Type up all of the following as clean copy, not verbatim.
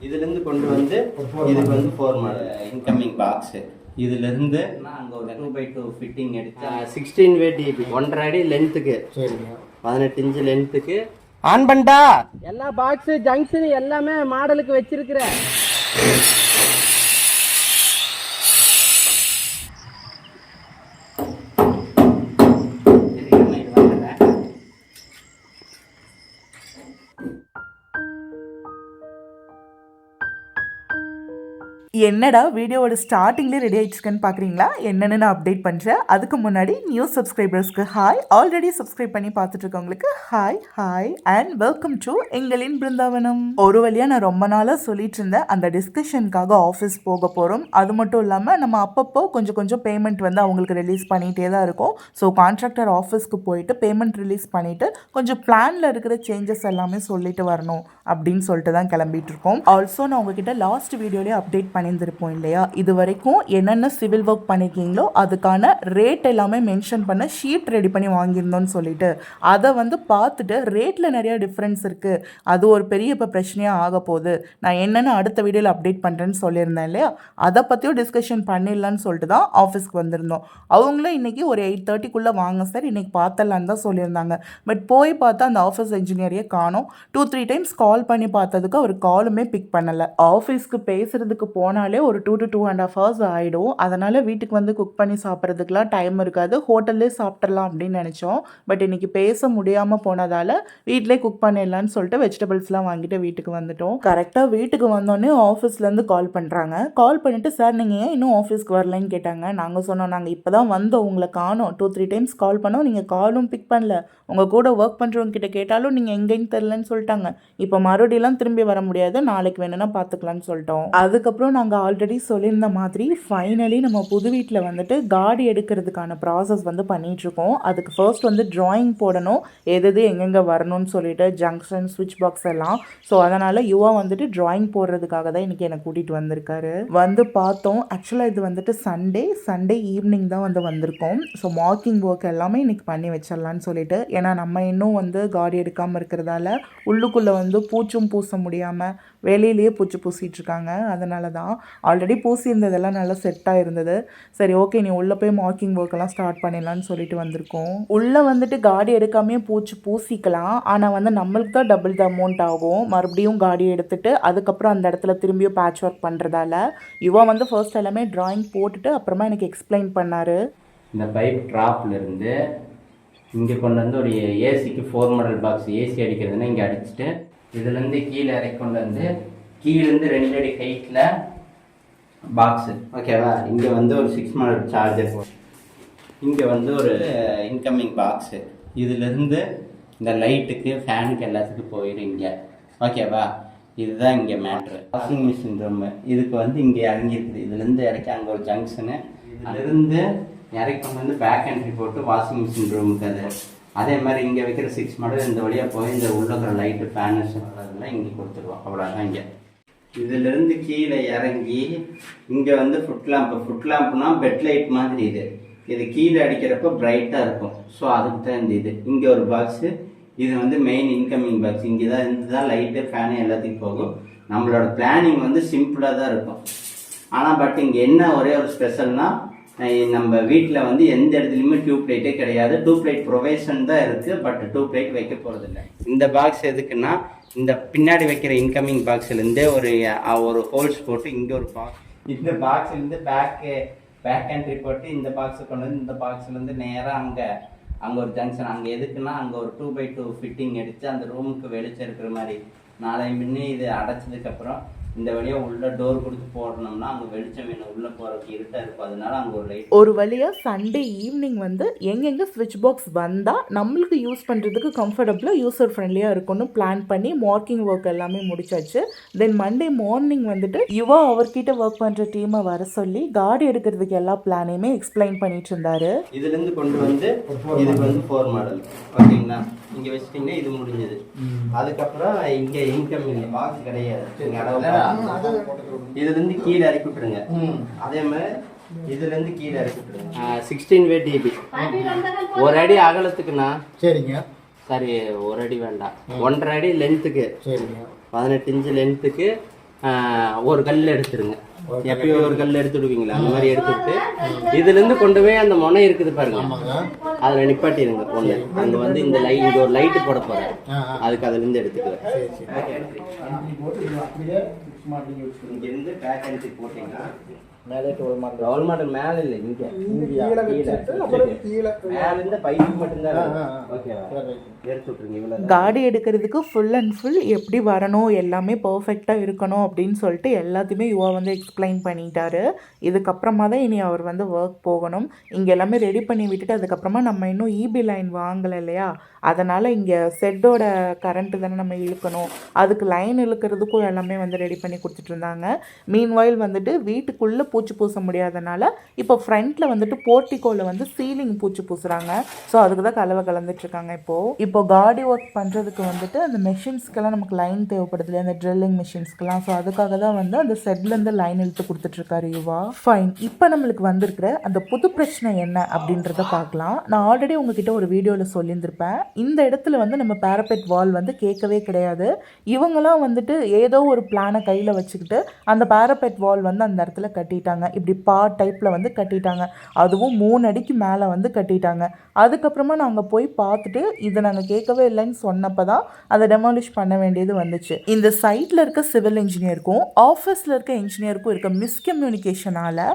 இதுலேருந்து கொண்டு வந்து இதுக்கு வந்து 4 மாடல் இன்கமிங் பாக்ஸு. இதுலேருந்து நான் அங்கே ஒரு 2x2 ஃபிட்டிங் எடுத்து 16 weight டிபி 1.5 அடி லென்த்துக்கு 18 இன்ச்சு லென்த்துக்கு ஆன் பண்ணிட்டா எல்லா பாக்ஸு ஜங்ஷன் எல்லாமே மாடலுக்கு வச்சிருக்கிறேன். என்னடா வீடியோவோட ஸ்டார்டிங்லேயே ரெடி ஆகிடுச்சுன்னு பார்க்குறீங்களா? என்னென்னு நான் அப்டேட் பண்ணுறேன். அதுக்கு முன்னாடி நியூ சப்ஸ்கிரைபர்ஸ்க்கு ஹாய், ஆல்ரெடி சப்ஸ்கிரைப் பண்ணி பார்த்துட்டு இருக்கவங்களுக்கு ஹாய் அண்ட் வெல்கம் டு எங்களின் பிருந்தாவனம். ஒரு வழியாக நான் ரொம்ப நாளாக சொல்லிட்டு இருந்தேன், அந்த டிஸ்கஷனுக்காக ஆஃபீஸ் போக போகிறோம். அது மட்டும் இல்லாமல் நம்ம அப்பப்போ கொஞ்சம் பேமெண்ட் வந்து அவங்களுக்கு ரிலீஸ் பண்ணிகிட்டே தான் இருக்கும். ஸோ கான்ட்ராக்டர் ஆஃபீஸ்க்கு போயிட்டு பேமெண்ட் ரிலீஸ் பண்ணிவிட்டு கொஞ்சம் பிளானில் இருக்கிற சேஞ்சஸ் எல்லாமே சொல்லிட்டு வரணும் அப்படின்னு சொல்லிட்டு தான் கிளம்பிட்டு இருக்கோம். ஆல்சோ நான் உங்ககிட்ட லாஸ்ட் வீடியோலேயே அப்டேட் பண்ணியிருந்திருப்போம் இல்லையா? இது வரைக்கும் என்னென்ன சிவில் ஒர்க் பண்ணியிருக்கீங்களோ அதுக்கான ரேட் எல்லாமே மென்ஷன் பண்ண ஷீட் ரெடி பண்ணி வாங்கியிருந்தோன்னு சொல்லிட்டு அதை வந்து பார்த்துட்டு ரேட்டில் நிறையா டிஃப்ரென்ஸ் இருக்குது, அது ஒரு பெரிய இப்போ பிரச்சனையாக ஆக போகுது, நான் என்னென்ன அடுத்த வீடியோவில் அப்டேட் பண்ணுறேன்னு சொல்லியிருந்தேன் இல்லையா? அதை பற்றியும் டிஸ்கஷன் பண்ணிடலான்னு சொல்லிட்டு தான் ஆஃபீஸ்க்கு வந்திருந்தோம். அவங்களும் இன்றைக்கி ஒரு 8:30க்குள்ளே வாங்க சார், இன்றைக்கி பார்த்தலான்னு தான் சொல்லியிருந்தாங்க. பட் போய் பார்த்தா அந்த ஆஃபீஸ் இன்ஜினியரையே காணோம். 2-3 டைம்ஸ் கால் பண்ணி பார்த்ததுக்கு அவர் காலுமே பிக் பண்ணலை. ஆஃபீஸ்க்கு பேசுகிறதுக்கு போனாலே ஒரு 2 to 2.5 hours ஆகிடும். அதனால் வீட்டுக்கு வந்து குக் பண்ணி சாப்பிட்றதுக்குலாம் டைம் இருக்காது, ஹோட்டல்லே சாப்பிட்றலாம் அப்படின்னு நினச்சோம். பட் இன்றைக்கி பேச முடியாமல் போனதால் வீட்டிலே குக் பண்ணிடலான்னு சொல்லிட்டு வெஜிடபிள்ஸ்லாம் வாங்கிட்டு வீட்டுக்கு வந்துட்டோம். கரெக்டாக வீட்டுக்கு வந்தோடனே ஆஃபீஸ்லேருந்து கால் பண்ணுறாங்க. கால் பண்ணிவிட்டு சார் நீங்கள் ஏன் இன்னும் ஆஃபீஸ்க்கு வரலன்னு கேட்டாங்க. நாங்கள் சொன்னோம், நாங்கள் இப்போ தான் வந்தோம், உங்களை காணோம், 2-3 டைம்ஸ் கால் பண்ணோம், நீங்கள் காலும் பிக் பண்ணல, உங்கள் கூட ஒர்க் பண்ணுறவங்க கிட்ட கேட்டாலும் நீங்கள் எங்கேன்னு தெரிலன்னு சொல்லிட்டாங்க. இப்போ மறுபடியெல்லாம் திரும்பி வர முடியாது, நாளைக்கு வேணும்னா பார்த்துக்கலான்னு சொல்லிட்டோம். அதுக்கப்புறம் நாங்கள் ஆல்ரெடி சொல்லியிருந்த மாதிரி ஃபைனலி நம்ம புது வீட்டில் வந்துட்டு காடி எடுக்கிறதுக்கான ப்ராசஸ் வந்து பண்ணிகிட்ருக்கோம். அதுக்கு ஃபர்ஸ்ட் வந்து ட்ராயிங் போடணும், எது எங்கெங்கே வரணும்னு சொல்லிட்டு ஜங்ஷன் ஸ்விட்ச் பாக்ஸ் எல்லாம். ஸோ அதனால் யுவா வந்துட்டு ட்ராயிங் போடுறதுக்காக தான் இன்றைக்கி என்னை கூட்டிகிட்டு வந்திருக்காரு. வந்து பார்த்தோம், ஆக்சுவலாக இது வந்துட்டு சண்டே ஈவினிங் தான் வந்து வந்திருக்கோம். ஸோ மார்க்கிங் ஒர்க் எல்லாமே இன்றைக்கி பண்ணி வச்சிடலான்னு சொல்லிட்டு, ஏன்னா நம்ம இன்னும் வந்து காடி எடுக்காமல் இருக்கிறதால உள்ளுக்குள்ளே வந்து பூச்சும் பூச முடியாமல் வெளியிலேயே பூச்சி பூசிகிட்ருக்காங்க. அதனால தான் ஆல்ரெடி பூசி இருந்ததெல்லாம் நல்லா செட்டாக இருந்தது. சரி ஓகே, நீ உள்ளே போய் மார்க்கிங் ஒர்க்கெல்லாம் ஸ்டார்ட் பண்ணிடலான்னு சொல்லிட்டு வந்திருக்கோம். உள்ளே வந்துட்டு காடி எடுக்காமே பூச்சி பூசிக்கலாம், ஆனால் வந்து நம்மளுக்கு தான் டபுள் த அமௌண்ட் ஆகும். மறுபடியும் காடி எடுத்துட்டு அதுக்கப்புறம் அந்த இடத்துல திரும்பியும் பேட்ச் ஒர்க் பண்ணுறதால யுவா வந்து ஃபர்ஸ்ட் எல்லாமே ட்ராயிங் போட்டுட்டு அப்புறமா எனக்கு எக்ஸ்பிளைன் பண்ணார். இந்த பைப் ட்ராப்லேருந்து இங்கே கொண்டு வந்து ஒரு ஏசிக்கு 4 மாடல் பாக்ஸ் ஏசி அடிக்கிறதுனா இங்கே அடிச்சுட்டு இதுலேருந்து கீழே இறக்கி கொண்டு வந்து கீழேருந்து 2 அடி ஹைட்டில் பாக்ஸு ஓகேவா. இங்கே வந்து ஒரு 6 மாடல் சார்ஜர், இங்கே வந்து ஒரு இன்கமிங் பாக்ஸு. இதுலேருந்து இந்த லைட்டுக்கு ஃபேனுக்கு எல்லாத்துக்கும் போயிடும் இங்கே ஓகேவா. இதுதான் இங்கே மேட்ரு. வாஷிங் மிஷின் ரூமு இதுக்கு வந்து இங்கே இறங்கியிருக்குது. இதுலேருந்து இறக்கி அங்கே ஒரு ஜங்ஷனு, அதுலேருந்து இறக்கி கொண்டு வந்து பேக் என்ட்ரி போட்டு வாஷிங் மிஷின் ரூமுக்கு அதே மாதிரி இங்கே வைக்கிற 6 மாடல் இந்த வழியாக போய் இந்த உள்ளக்கிற லைட்டு ஃபேனு அதெல்லாம் இங்கே கொடுத்துருவோம். அவ்வளோதான். இங்கே இதிலேருந்து கீழே இறங்கி இங்கே வந்து ஃபுட் லேம்ப்னா பெட் லைட் மாதிரி இது கீழே அடிக்கிறப்ப பிரைட்டாக இருக்கும். ஸோ அதுக்கு தான் இந்த இங்கே ஒரு பாக்ஸு, இது வந்து மெயின் இன்கமிங் பாக்ஸ். இங்கே தான் இதுதான் லைட்டு ஃபேனு எல்லாத்துக்கும் போகும். நம்மளோட பிளானிங் வந்து சிம்பிளாக தான் இருக்கும். ஆனால் பட் இங்கே என்ன ஒரே ஒரு ஸ்பெஷல்னால், நம்ம வீட்டில் வந்து எந்த இடத்துலையுமே டியூப் லைட்டே கிடையாது. டியூப் லைட் ப்ரொவைஷன் தான் இருக்குது, பட் டியூப் லைட் வைக்க போகிறதில்ல. இந்த பாக்ஸ் எதுக்குன்னா, இந்த பின்னாடி வைக்கிற இன்கமிங் பாக்ஸ்லேருந்தே ஒரு ஹோல்ஸ் போட்டு இங்கே ஒரு பாக்ஸ், இந்த பாக்ஸ்லேருந்து பேக் என்ட்ரி போட்டு இந்த பாக்ஸை கொண்டு வந்து இந்த பாக்ஸ்லேருந்து நேராக அங்கே ஒரு ஜங்ஷன். அங்கே எதுக்குன்னா, அங்கே ஒரு 2x2 ஃபிட்டிங் அடித்து அந்த ரூமுக்கு வெளிச்சம் இருக்கிற மாதிரி. நாளை முன்னே இது அடைச்சதுக்கப்புறம் இந்த வழியாக உள்ள டோர் கொடுத்து போடணும்னா அங்கே வெளிச்சம் வேணும், உள்ளே போகிறதுக்கு இருட்டாக இருக்கும். அதனால அங்கே ஒரு லைட். ஒரு வழியாக சண்டே ஈவினிங் வந்து எங்கெங்கே ஸ்விட்ச் பாக்ஸ் வந்தால் நம்மளுக்கு யூஸ் பண்ணுறதுக்கு கம்ஃபர்டபுளாக யூசர் ஃப்ரெண்ட்லியாக இருக்கும்னு பிளான் பண்ணி மார்க்கிங் ஒர்க் எல்லாமே முடிச்சாச்சு. தென் மண்டே மார்னிங் வந்துட்டு யுவா அவர்கிட்ட ஒர்க் பண்ணுற டீமை வர சொல்லி காடி எடுக்கிறதுக்கு எல்லா பிளானையுமே எக்ஸ்பிளைன் பண்ணிட்டு இருந்தாரு. இதுலேருந்து கொண்டு வந்து இதுக்கு வந்து 4 மாடல் ஓகேங்களா. இங்கே வச்சுட்டிங்கன்னா இது முடிஞ்சது. அதுக்கப்புறம் இங்கே இன்கமிங் பாக்ஸ் கிடையாது. இதுலேருந்து கீழே இறக்கி விட்டுருங்க. அதே மாதிரி இதுலேருந்து கீழே இறக்கி விட்டுருங்க. 16 weight டிபி 1 அடி அகலத்துக்குண்ணா. சரிங்க. சரி 1 அடி வேண்டாம், 1.5 அடி லென்த்துக்கு 18 இன்ச்சு லென்த்துக்கு ஒரு கல் எடுத்துருங்க. எப்பயும் ஒரு கல் எடுத்து விடுவீங்களா, அந்த மாதிரி எடுத்துட்டு இதுலேருந்து கொண்டு போய் அந்த முனை இருக்குது பாருங்க, அதில் நிப்பாட்டிடுங்க ஒன்று. அங்கே வந்து இந்த இங்கே ஒரு லைட்டு போட போகிறேன், அதுக்கு அதுலேருந்து எடுத்துக்குவேன். இங்கேருந்து பேக் என்ட்ரி போட்டிங்கன்னா மேலே ரோல் மாடல் மேலே இல்லை, இங்கே மேலேருந்து பைப்பு மட்டும்தான். ஓகேவா, எடுத்து விட்ருங்க. இவ்வளோ காடி எடுக்கிறதுக்கு ஃபுல் அண்ட் ஃபுல் எப்படி வரணும், எல்லாமே பர்ஃபெக்டாக இருக்கணும் அப்படின்னு சொல்லிட்டு எல்லாத்தையுமே யுவா வந்து எக்ஸ்பிளைன் பண்ணிட்டாரு. இதுக்கப்புறமா தான் இனி அவர் வந்து ஒர்க் போகணும். இங்கே எல்லாமே ரெடி பண்ணி விட்டுட்டு அதுக்கப்புறமா நம்ம இன்னும் இபி லைன் வாங்கலை இல்லையா, அதனால் இங்கே செட்டோட கரண்ட்டு தானே நம்ம இழுக்கணும், அதுக்கு லைன் இழுக்கிறதுக்கும் எல்லாமே வந்து ரெடி பண்ணி கொடுத்துட்டு இருந்தாங்க. மீன்வாயில் வந்துட்டு வீட்டுக்குள்ளே பூச்சி பூச முடியாதனால இப்போ ஃப்ரண்ட்டில் வந்துட்டு போர்ட்டிகோவில் வந்து சீலிங் பூச்சி பூசுகிறாங்க. ஸோ அதுக்கு தான் கலவை கலந்துட்டுருக்காங்க. இப்போ காடி ஒர்க் பண்ணுறதுக்கு வந்துட்டு அந்த மெஷின்ஸ்க்கெல்லாம் நமக்கு லைன் தேவைப்படுது இல்லையா, அந்த ட்ரில்லிங் மெஷின்ஸ்க்கெல்லாம். ஸோ அதுக்காக தான் வந்து அந்த செட்லேருந்து லைன் இழுத்து கொடுத்துட்ருக்காரு யுவா. ஃபைன், இப்போ நம்மளுக்கு வந்திருக்கிற அந்த புது பிரச்சனை என்ன அப்படின்றத பார்க்கலாம். நான் ஆல்ரெடி உங்ககிட்ட ஒரு வீடியோவில் சொல்லியிருந்திருப்பேன், இந்த இடத்துல வந்து நம்ம பேரபெட் வால் வந்து கேட்கவே கிடையாது. இவங்களாம் வந்துட்டு ஏதோ ஒரு பிளானை கையில் வச்சுக்கிட்டு அந்த பேரபெட் வால் வந்து அந்த இடத்துல கட்டிட்டாங்க. இப்படி டைப்பில் வந்து கட்டிட்டாங்க, அதுவும் 3 அடிக்கு மேலே வந்து கட்டிட்டாங்க. அதுக்கப்புறமா நாங்கள் போய் பார்த்துட்டு இதை நாங்கள் கேட்கவே இல்லைன்னு சொன்னப்போ தான் அதை டெமாலிஷ் பண்ண வேண்டியது வந்துச்சு. இந்த சைட்டில் இருக்க சிவில் இன்ஜினியருக்கும் ஆஃபீஸில் இருக்க இன்ஜினியருக்கும் இருக்க மிஸ்கம்யூனிகேஷனால்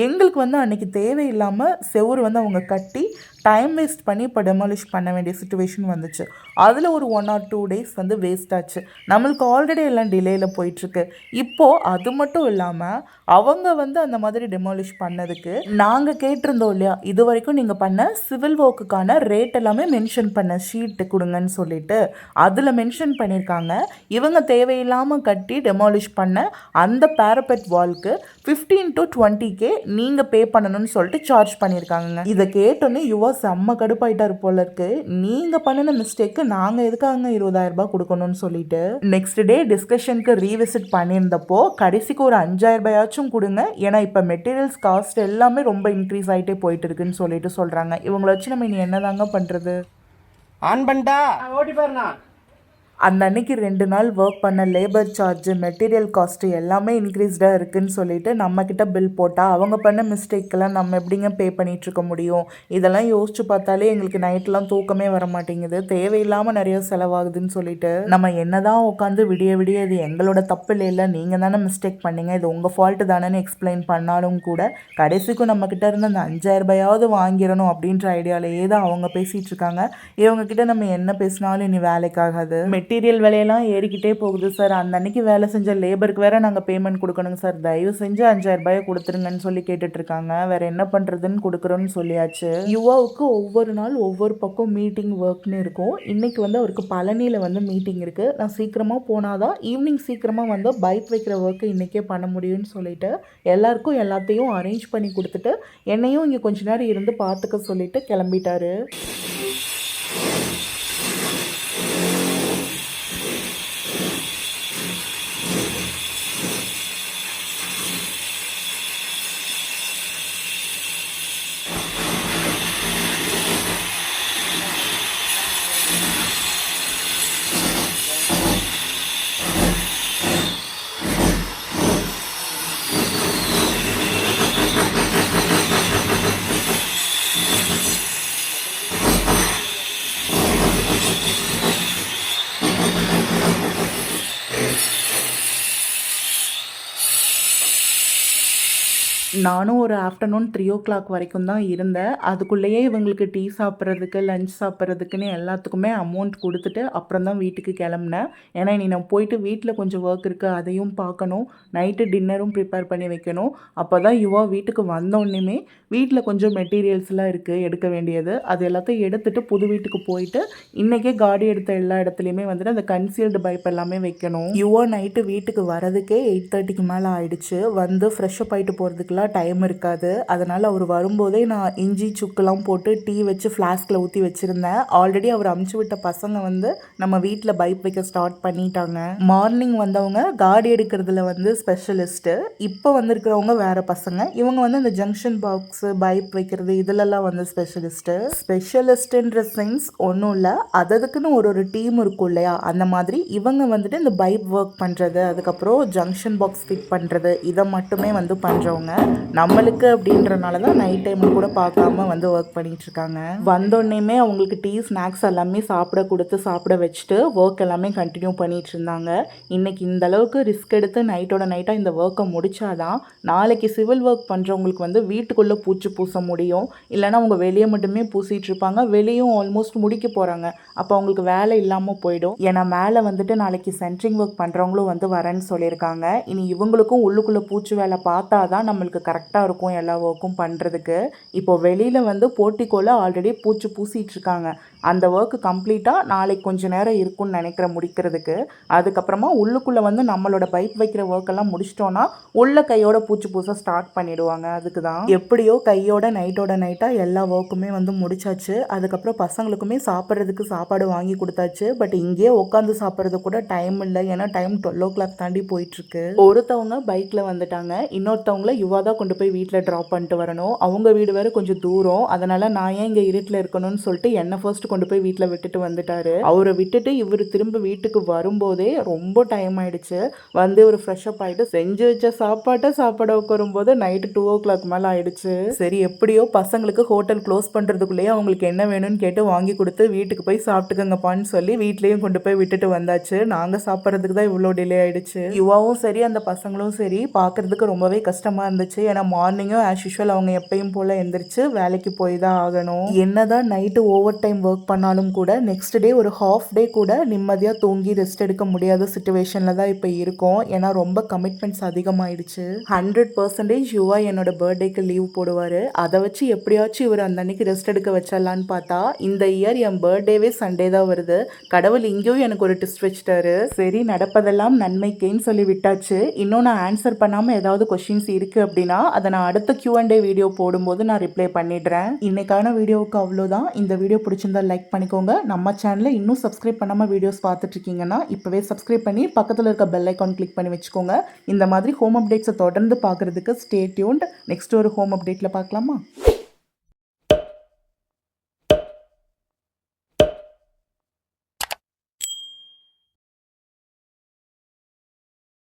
எங்களுக்கு வந்து அன்றைக்கி தேவையில்லாமல் செவுறு வந்து அவங்க கட்டி டைம் வேஸ்ட் பண்ணி இப்போ டெமாலிஷ் பண்ண வேண்டிய சுச்சுவேஷன் வந்துச்சு. அதில் ஒரு 1 or 2 days வந்து வேஸ்ட் ஆச்சு. நம்மளுக்கு ஆல்ரெடி எல்லாம் டிலேயில் போயிட்டுருக்கு. இப்போது அது மட்டும் இல்லாமல் அவங்க வந்து அந்த மாதிரி டெமாலிஷ் பண்ணதுக்கு நாங்கள் கேட்டிருந்தோம் இல்லையா, இது வரைக்கும் நீங்கள் பண்ண சிவில் ஒர்க்குக்கான ரேட் எல்லாமே மென்ஷன் பண்ண ஷீட்டு கொடுங்கன்னு சொல்லிட்டு அதில் மென்ஷன் பண்ணியிருக்காங்க. இவங்க தேவையில்லாமல் கட்டி டெமாலிஷ் பண்ண அந்த பேரபெட் வால்க்கு 15 to 20K நீங்கள் பே பண்ணணும்னு சொல்லிட்டு சார்ஜ் பண்ணியிருக்காங்க. இதை கேட்டோன்னே யுவா செம்ம கடுப்பாயிட்டாரு போல இருக்கு. நீங்கள் பண்ணின மிஸ்டேக்கு நாங்கள் எதுக்காக 20,000 ரூபாய் கொடுக்கணும்னு சொல்லிட்டு நெக்ஸ்ட் டே டிஸ்கஷனுக்கு ரீவிசிட் பண்ணியிருந்தப்போ கடைசிக்கு ஒரு 5,000 ரூபாயாச்சும் கொடுங்க, ஏன்னா இப்போ மெட்டீரியல்ஸ் காஸ்ட் எல்லாமே ரொம்ப இன்க்ரீஸ் ஆகிட்டே போயிட்டு இருக்குன்னு சொல்லிட்டு சொல்கிறாங்க. இவங்களை வச்சு நம்ம இனி என்னதாங்க பண்ணுறது? ஆன் பண்ணிட்டா ஓட்டி பாருண்ணா. அந்த அன்னைக்கு 2 நாள் ஒர்க் பண்ண லேபர் சார்ஜு, மெட்டீரியல் காஸ்ட்டு எல்லாமே இன்க்ரீஸ்டாக இருக்குதுன்னு சொல்லிட்டு நம்மக்கிட்ட பில் போட்டால் அவங்க பண்ண மிஸ்டேக்கெல்லாம் நம்ம எப்படிங்க பே பண்ணிகிட்ருக்க முடியும்? இதெல்லாம் யோசிச்சு பார்த்தாலே எங்களுக்கு நைட்லாம் தூக்கமே வர மாட்டேங்குது. தேவையில்லாமல் நிறைய செலவாகுதுன்னு சொல்லிட்டு நம்ம என்ன தான் உட்காந்து விடிய விடிய இது எங்களோட தப்பு இல்லை, நீங்கள் தானே மிஸ்டேக் பண்ணீங்க, இது உங்கள் ஃபால்ட்டு தானேன்னு எக்ஸ்பிளைன் பண்ணாலும் கூட கடைசிக்கும் நம்மக்கிட்ட இருந்து அந்த 5,000 ரூபாயாவது வாங்கிடணும் அப்படின்ற ஐடியாவிலேயே தான் அவங்க பேசிகிட்டு இருக்காங்க. இவங்கக்கிட்ட நம்ம என்ன பேசினாலும் இனி வேலைக்காகாது. மெட்டீரியல் விலையெல்லாம் ஏறிக்கிட்டே போகுது சார், அந்த அன்னைக்கு வேலை செஞ்ச லேபருக்கு வேறு நாங்கள் பேமெண்ட் கொடுக்கணுங்க சார், தயவு செஞ்சு 5,000 ரூபாயை கொடுத்துருங்கன்னு சொல்லி கேட்டுட்ருக்காங்க. வேறு என்ன பண்ணுறதுன்னு கொடுக்குறோன்னு சொல்லியாச்சு. யுவாவுக்கு ஒவ்வொரு நாள் ஒவ்வொரு பக்கம் மீட்டிங் ஒர்க்னு இருக்கும். இன்றைக்கி வந்து அவருக்கு பழனியில் வந்து மீட்டிங் இருக்குது. நான் சீக்கிரமாக போனால் தான் ஈவினிங் சீக்கிரமாக வந்து பைக் வைக்கிற ஒர்க்கு இன்றைக்கே பண்ண முடியும்னு சொல்லிட்டு எல்லாருக்கும் எல்லாத்தையும் அரேஞ்ச் பண்ணி கொடுத்துட்டு என்னையும் இங்கே கொஞ்ச நேரம் இருந்து பார்த்துக்க சொல்லிட்டு கிளம்பிட்டாரு. நானும் ஒரு ஆஃப்டர்நூன் 3 o'clock வரைக்கும் தான் இருந்தேன். அதுக்குள்ளேயே இவங்களுக்கு டீ சாப்பிட்றதுக்கு லஞ்ச் சாப்பிட்றதுக்குன்னு எல்லாத்துக்குமே அமௌண்ட் கொடுத்துட்டு அப்புறம் தான் வீட்டுக்கு கிளம்புனேன். ஏன்னா இனி நான் போயிட்டு வீட்டில் கொஞ்சம் ஒர்க் இருக்குது, அதையும் பார்க்கணும், நைட்டு டின்னரும் ப்ரிப்பேர் பண்ணி வைக்கணும். அப்போ தான் யுவா வீட்டுக்கு வந்தோடனேமே வீட்டில் கொஞ்சம் மெட்டீரியல்ஸ்லாம் இருக்குது எடுக்க வேண்டியது, அது எல்லாத்தையும் எடுத்துகிட்டு புது வீட்டுக்கு போயிட்டு இன்றைக்கே காடி எடுத்த எல்லா இடத்துலையுமே வந்துட்டு அந்த கன்சீல்டு பைப் எல்லாமே வைக்கணும். யுவா நைட்டு வீட்டுக்கு வரதுக்கே 8:30க்கு மேலே ஆயிடுச்சு. வந்து ஃப்ரெஷ்அப் ஆகிட்டு போகிறதுக்குலாம் வைக்கிறதுக்கெல்லாம் டைம் இருக்காது. அதனால் அவர் வரும்போதே நான் இஞ்சி சுக்கெல்லாம் போட்டு டீ வச்சு ஃப்ளாஸ்கில் ஊற்றி வச்சுருந்தேன். ஆல்ரெடி அவர் அமுச்சு விட்ட பசங்க வந்து நம்ம வீட்டில் பைப் வைக்க ஸ்டார்ட் பண்ணிட்டாங்க. மார்னிங் வந்தவங்க காடி எடுக்கிறதுல வந்து ஸ்பெஷலிஸ்ட்டு. இப்போ வந்திருக்கிறவங்க வேறு பசங்க. இவங்க வந்து இந்த ஜங்ஷன் பாக்ஸு பைப் வைக்கிறது இதிலெல்லாம் வந்து ஸ்பெஷலிஸ்ட்டுன்ற சென்ஸ் ஒன்றும் இல்லை, அதுக்குன்னு ஒரு டீம் இருக்கும் இல்லையா, அந்த மாதிரி இவங்க வந்துட்டு இந்த பைப் ஒர்க் பண்ணுறது, அதுக்கப்புறம் ஜங்ஷன் பாக்ஸ் ஃபிட் பண்ணுறது, இதை மட்டுமே வந்து பண்ணுறவங்க. நம்மளுக்கு அப்படின்றனால தான் நைட் டைமில் கூட பார்க்காம வந்து ஒர்க் பண்ணிகிட்ருக்காங்க. வந்தோடனேயுமே அவங்களுக்கு டீ ஸ்நாக்ஸ் எல்லாமே சாப்பிட வச்சுட்டு ஒர்க் எல்லாமே கண்டினியூ பண்ணிகிட்டு இருந்தாங்க. இன்றைக்கி இந்த அளவுக்கு ரிஸ்க் எடுத்து நைட்டோட நைட்டாக இந்த ஒர்க்கை முடித்தாதான் நாளைக்கு சிவில் ஒர்க் பண்ணுறவங்களுக்கு வந்து வீட்டுக்குள்ளே பூச்சி பூச முடியும். இல்லைனா அவங்க வெளியே மட்டுமே பூசிகிட்டு இருப்பாங்க. வெளியும் ஆல்மோஸ்ட் முடிக்க போகிறாங்க. அப்போ அவங்களுக்கு வேலை இல்லாமல் போயிடும். ஏன்னா மேலே வந்துட்டு நாளைக்கு சென்ட்ரிங் ஒர்க் பண்ணுறவங்களும் வந்து வரேன்னு சொல்லியிருக்காங்க. இனி இவங்களுக்கும் உள்ளுக்குள்ளே பூச்சி வேலை பார்த்தா தான் நம்மளுக்கு கரெக்டாக இருக்கும் எல்லா ஒர்க்கும் பண்ணுறதுக்கு. இப்போது வெளியில் வந்து போர்ட்டிக்கோல ஆல்ரெடி பூச்சி பூசிகிட்டு இருக்காங்க. அந்த ஒர்க்கு கம்ப்ளீட்டாக நாளைக்கு கொஞ்சம் நேரம் இருக்கும்னு நினைக்கிறேன் முடிக்கிறதுக்கு. அதுக்கப்புறமா உள்ளுக்குள்ளே வந்து நம்மளோட பைப் வைக்கிற ஒர்க்கெல்லாம் முடிச்சிட்டோன்னா உள்ள கையோட பூச்சி பூச ஸ்டார்ட் பண்ணிடுவாங்க. அதுக்கு தான் எப்படியோ கையோட நைட்டோட நைட்டாக எல்லா ஒர்க்குமே வந்து முடிச்சாச்சு. அதுக்கப்புறம் பசங்களுக்குமே சாப்பிட்றதுக்கு சாப்பாடு வாங்கி கொடுத்தாச்சு. பட் இங்கேயே உட்காந்து சாப்பிட்றது கூட டைம் இல்லை. ஏன்னா டைம் 12 o'clock தாண்டி போயிட்டுருக்கு. ஒருத்தவங்க பைக்கில் வந்துட்டாங்க, இன்னொருத்தவங்கள யுவா தான் கொண்டு போய் வீட்டில் ட்ராப் பண்ணிட்டு வரணும். அவங்க வீடு வேறு கொஞ்சம் தூரம். அதனால் நான் ஏன் இங்கே இருட்டில் இருக்கணும்னு சொல்லிட்டு என்னை ஃபர்ஸ்ட் கொண்டு போய் வீட்டில் விட்டுட்டு வந்துட்டாரு. அவரை விட்டுட்டு இவர் திரும்ப வீட்டுக்கு வரும்போதே ரொம்ப டைம் ஆயிடுச்சு. வந்து ஒரு ஃப்ரெஷ்அப் ஆகிட்டு செஞ்சு வச்ச சாப்பாட உட்காரும்போது நைட்டு 2 o'clock மேலே ஆயிடுச்சு. சரி எப்படியோ பசங்களுக்கு ஹோட்டல் க்ளோஸ் பண்ணுறதுக்குள்ளேயே அவங்களுக்கு என்ன வேணும்னு கேட்டு வாங்கி கொடுத்து வீட்டுக்கு போய் சாப்பிட்டுக்கங்கப்பான்னு சொல்லி வீட்லேயும் கொண்டு போய் விட்டுட்டு வந்தாச்சு. நாங்கள் சாப்பிட்றதுக்கு தான் இவ்வளோ டிலே ஆயிடுச்சு. யுவாவும் சரி அந்த பசங்களும் சரி பார்க்குறதுக்கு ரொம்பவே கஷ்டமாக இருந்துச்சு. ஏன்னா மார்னிங்கும் ஆஸ் யூஷுவல் அவங்க எப்பயும் போல் எந்திரிச்சு வேலைக்கு போய் தான் ஆகணும். என்னதான் நைட்டு ஓவர் டைம் ஒர்க் பண்ணாலும் கூட நெக்ஸ்ட் டே ஒரு ஹாஃப் டே கூட நிம்மதியாக தூங்கி ரெஸ்ட் எடுக்க முடியாத சுச்சுவேஷனில் தான் இப்போ இருக்கும். ஏன்னா ரொம்ப கமிட்மெண்ட்ஸ் அதிகமாகிடுச்சு. 100% யுவா என்னோட பர்த்டேக்கு லீவ் போடுவார். அதை வச்சு எப்படியாச்சும் இவர் அந்த அன்னைக்கு ரெஸ்ட் எடுக்க வச்சிடலான்னு பார்த்தா இந்த இயர் என் பர்த்டேவே சண்டே தான் வருது. கடவுள் இங்கேயும் எனக்கு ஒரு ட்விஸ்ட் வச்சுட்டாரு. சரி நடப்பதெல்லாம் நன்மைக்கேன்னு சொல்லி விட்டாச்சு. இன்னும் நான் ஆன்சர் பண்ணாமல் ஏதாவது கொஸ்டின்ஸ் இருக்குது அப்படின்னா அதை நான் அடுத்த Q&A வீடியோ போடும்போது நான் ரிப்ளை பண்ணிடுறேன். இன்னைக்கான வீடியோவுக்கு அவ்வளோதான். இந்த வீடியோ பிடிச்சிருந்தா லைக் பண்ணிக்கோங்க. நம்ம சேனலை இன்னும் சப்ஸ்கிரைப் பண்ணாமல் வீடியோஸ் பார்த்துட்டு இருக்கீங்கன்னா இப்போவே சப்ஸ்கிரைப் பண்ணி பக்கத்தில் இருக்க பெல் ஐக்கான் கிளிக் பண்ணி வச்சுக்கோங்க. இந்த மாதிரி ஹோம் அப்டேட்ஸை தொடர்ந்து பார்க்குறதுக்கு ஸ்டே டியூன்ட். நெக்ஸ்ட் ஒரு ஹோம் அப்டேட்டில் பார்க்கலாமா?